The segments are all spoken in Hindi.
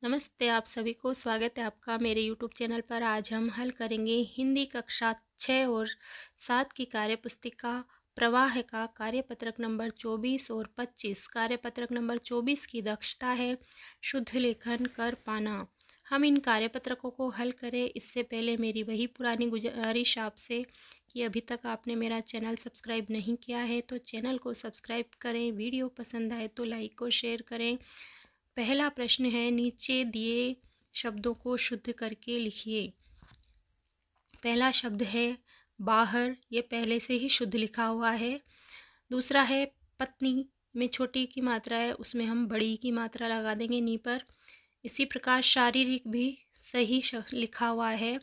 नमस्ते आप सभी को। स्वागत है आपका मेरे यूट्यूब चैनल पर। आज हम हल करेंगे हिंदी कक्षा 6 और 7 की कार्यपुस्तिका प्रवाह का कार्यपत्रक नंबर 24 और 25। कार्यपत्रक नंबर 24 की दक्षता है शुद्ध लेखन कर पाना। हम इन कार्यपत्रकों को हल करें इससे पहले मेरी वही पुरानी गुजारिश आपसे कि अभी तक आपने मेरा चैनल सब्सक्राइब नहीं किया है तो चैनल को सब्सक्राइब करें। वीडियो पसंद आए तो लाइक और शेयर करें। पहला प्रश्न है, नीचे दिए शब्दों को शुद्ध करके लिखिए। पहला शब्द है बाहर, ये पहले से ही शुद्ध लिखा हुआ है। दूसरा है पत्नी, में छोटी की मात्रा है, उसमें हम बड़ी की मात्रा लगा देंगे नी पर। इसी प्रकार शारीरिक भी सही लिखा हुआ है।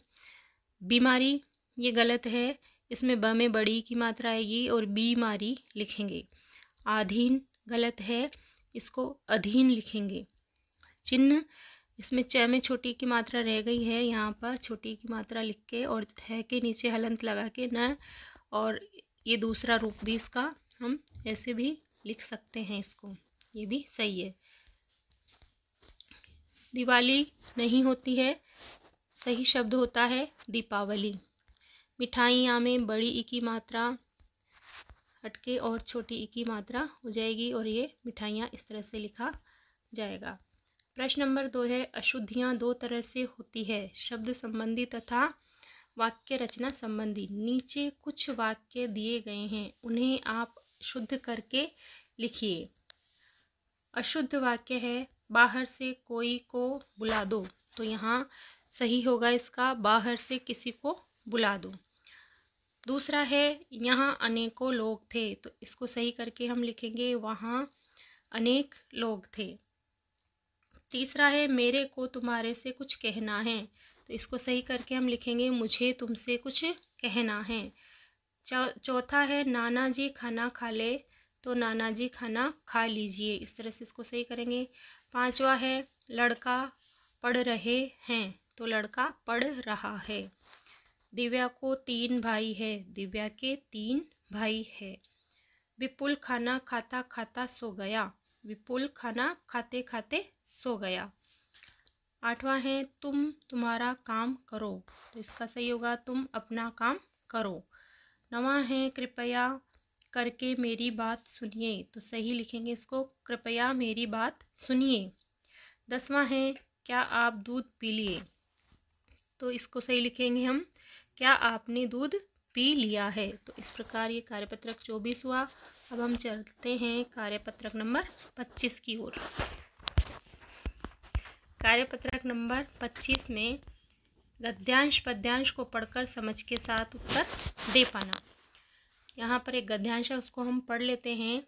बीमारी ये गलत है, इसमें ब में बड़ी की मात्रा आएगी और बीमारी लिखेंगे। आधीन गलत है, इसको अधीन लिखेंगे। चिन्ह, इसमें च में छोटी की मात्रा रह गई है, यहाँ पर छोटी की मात्रा लिख के और है के नीचे हलंत लगा के न, और ये दूसरा रूप भी इसका हम ऐसे भी लिख सकते हैं, इसको ये भी सही है। दिवाली नहीं होती है, सही शब्द होता है दीपावली। मिठाइयाँ में बड़ी ई की मात्रा हटके और छोटी ई की मात्रा हो जाएगी और ये मिठाइयाँ इस तरह से लिखा जाएगा। प्रश्न नंबर 2 है, अशुद्धियाँ दो तरह से होती है, शब्द संबंधी तथा वाक्य रचना संबंधी। नीचे कुछ वाक्य दिए गए हैं, उन्हें आप शुद्ध करके लिखिए। अशुद्ध वाक्य है, बाहर से कोई को बुला दो, तो यहाँ सही होगा इसका बाहर से किसी को बुला दो। दूसरा है, यहाँ अनेकों लोग थे, तो इसको सही करके हम लिखेंगे वहाँ अनेक लोग थे। तीसरा है, मेरे को तुम्हारे से कुछ कहना है, तो इसको सही करके हम लिखेंगे मुझे तुमसे कुछ कहना है। चौथा है, नाना जी खाना खा ले, तो नाना जी खाना खा लीजिए, इस तरह से इसको सही करेंगे। पांचवा है, लड़का पढ़ रहे हैं, तो लड़का पढ़ रहा है। दिव्या को 3 भाई है, दिव्या के 3 भाई है। विपुल खाना खाता खाता सो गया, विपुल खाना खाते खाते सो गया। आठवां है, तुम तुम्हारा काम करो, तो इसका सही होगा तुम अपना काम करो। नवां है, कृपया करके मेरी बात सुनिए, तो सही लिखेंगे इसको कृपया मेरी बात सुनिए। 10वां है, क्या आप दूध पी लिए, तो इसको सही लिखेंगे हम क्या आपने दूध पी लिया है। तो इस प्रकार ये कार्यपत्रक 24 हुआ। अब हम चलते हैं कार्यपत्रक नंबर 25 की ओर। कार्यपत्रक नंबर 25 में गद्यांश पद्यांश को पढ़कर समझ के साथ उत्तर दे पाना। यहाँ पर एक गद्यांश है, उसको हम पढ़ लेते हैं।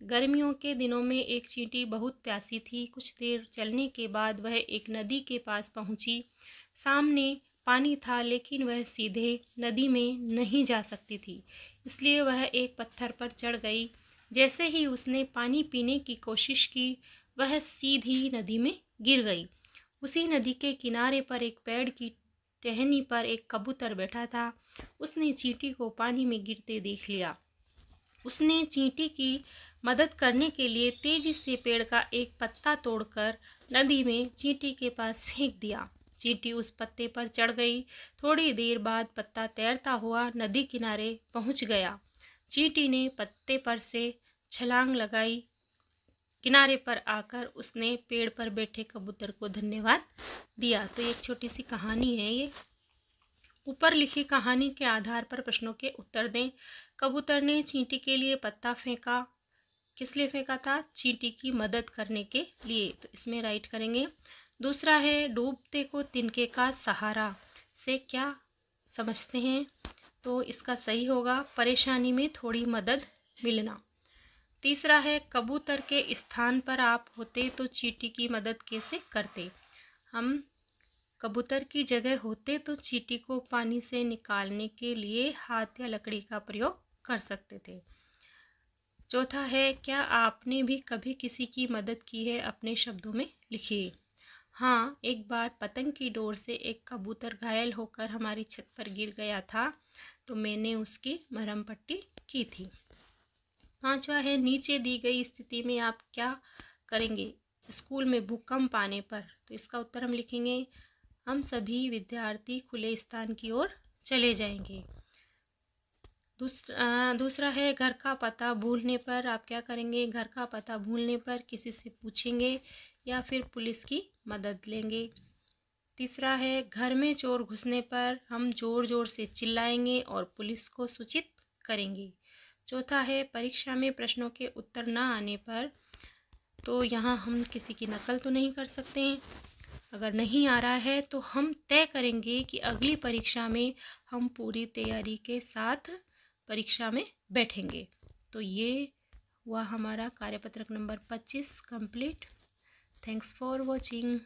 गर्मियों के दिनों में एक चींटी बहुत प्यासी थी। कुछ देर चलने के बाद वह एक नदी के पास पहुंची। सामने पानी था लेकिन वह सीधे नदी में नहीं जा सकती थी, इसलिए वह एक पत्थर पर चढ़ गई। जैसे ही उसने पानी पीने की कोशिश की, वह सीधी नदी में गिर गई। उसी नदी के किनारे पर एक पेड़ की टहनी पर एक कबूतर बैठा था। उसने चींटी को पानी में गिरते देख लिया। उसने चींटी की मदद करने के लिए तेजी से पेड़ का एक पत्ता तोड़कर नदी में चींटी के पास फेंक दिया। चींटी उस पत्ते पर चढ़ गई। थोड़ी देर बाद पत्ता तैरता हुआ नदी किनारे पहुंच गया। चींटी ने पत्ते पर से छलांग लगाई। किनारे पर आकर उसने पेड़ पर बैठे कबूतर को धन्यवाद दिया। तो एक छोटी सी कहानी है ये। ऊपर लिखी कहानी के आधार पर प्रश्नों के उत्तर दें। कबूतर ने चींटी के लिए पत्ता फेंका, किस लिए फेंका था? चींटी की मदद करने के लिए, तो इसमें राइट करेंगे। दूसरा है, डूबते को तिनके का सहारा से क्या समझते हैं? तो इसका सही होगा परेशानी में थोड़ी मदद मिलना। तीसरा है, कबूतर के स्थान पर आप होते तो चींटी की मदद कैसे करते? हम कबूतर की जगह होते तो चींटी को पानी से निकालने के लिए हाथ या लकड़ी का प्रयोग कर सकते थे। चौथा है, क्या आपने भी कभी किसी की मदद की है? अपने शब्दों में लिखिए। हाँ, एक बार पतंग की डोर से एक कबूतर घायल होकर हमारी छत पर गिर गया था, तो मैंने उसकी मरहम पट्टी की थी। पांचवा है, नीचे दी गई स्थिति में आप क्या करेंगे? स्कूल में भूकंप आने पर, तो इसका उत्तर हम लिखेंगे हम सभी विद्यार्थी खुले स्थान की ओर चले जाएंगे। दूसरा है घर का पता भूलने पर आप क्या करेंगे? घर का पता भूलने पर किसी से पूछेंगे या फिर पुलिस की मदद लेंगे। तीसरा है घर में चोर घुसने पर हम जोर जोर से चिल्लाएंगे और पुलिस को सूचित करेंगे। चौथा है परीक्षा में प्रश्नों के उत्तर ना आने पर, तो यहाँ हम किसी की नकल तो नहीं कर सकते हैं। अगर नहीं आ रहा है तो हम तय करेंगे कि अगली परीक्षा में हम पूरी तैयारी के साथ परीक्षा में बैठेंगे। तो ये हुआ हमारा कार्यपत्रक number 25 complete. Thanks for watching.